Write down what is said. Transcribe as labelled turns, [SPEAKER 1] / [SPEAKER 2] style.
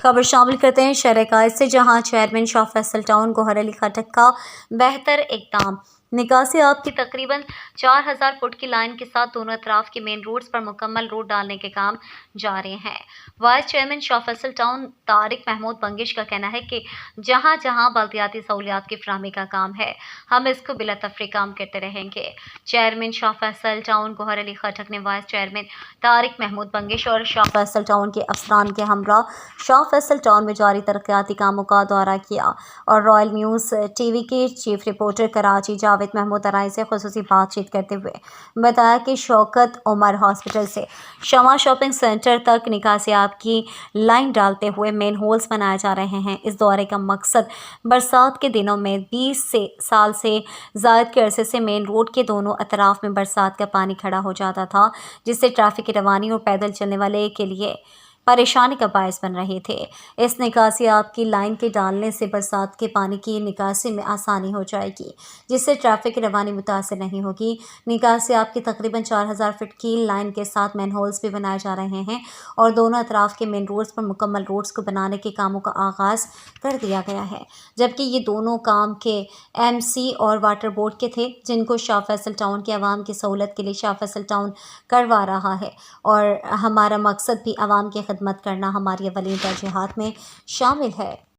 [SPEAKER 1] خبر شامل کرتے ہیں شہر قائد سے، جہاں چیئرمین شاہ فیصل ٹاؤن گوہر علی خٹک کا بہتر اقدام۔ نکاسی آب کی تقریباً 4000 فٹ کی لائن کے ساتھ دونوں اطراف کے مین روڈز پر مکمل روڈ ڈالنے کے کام جاری ہیں۔ وائس چیئرمین شاہ فیصل ٹاؤن طارق محمود بنگش کا کہنا ہے کہ جہاں جہاں بلدیاتی سہولیات کی فراہمی کا کام ہے، ہم اس کو بلا تفریق کام کرتے رہیں گے۔ چیئرمین شاہ فیصل ٹاؤن گوہر علی خٹک نے وائس چیئرمین طارق محمود بنگش اور شاہ فیصل ٹاؤن کے افسران کے ہمراہ شاہ فیصل ٹاؤن میں جاری ترقیاتی کاموں کا دورہ کیا اور رائل نیوز ٹی وی کے چیف رپورٹر کراچی جاوید محمود ارائی سے خصوصی بات چیت کرتے ہوئے بتایا کہ شوکت عمر ہاسپٹل سے شمع شاپنگ سینٹر تک نکاسی آب کی لائن ڈالتے ہوئے مین ہولز بنائے جا رہے ہیں۔ اس دورے کا مقصد برسات کے دنوں میں 20 سال سے زائد کے عرصے سے مین روڈ کے دونوں اطراف میں برسات کا پانی کھڑا ہو جاتا تھا، جس سے ٹریفک کی روانی اور پیدل چلنے والے کے لیے پریشانی کا باعث بن رہے تھے۔ اس نکاسی آب کی لائن کے ڈالنے سے برسات کے پانی کی نکاسی میں آسانی ہو جائے گی، جس سے ٹریفک کی روانی متاثر نہیں ہوگی۔ نکاسی آب کی تقریباً 4000 فٹ کی لائن کے ساتھ مین ہولز بھی بنائے جا رہے ہیں اور دونوں اطراف کے مین روڈز پر مکمل روڈز کو بنانے کے کاموں کا آغاز کر دیا گیا ہے، جبکہ یہ دونوں کام کے ایم سی اور واٹر بورڈ کے تھے، جن کو شاہ فیصل ٹاؤن کے عوام کی سہولت کے لیے شاہ فیصل ٹاؤن کروا رہا ہے، اور ہمارا مقصد بھی عوام کی خدمت کرنا ہماری اولین ترجیحات میں شامل ہے۔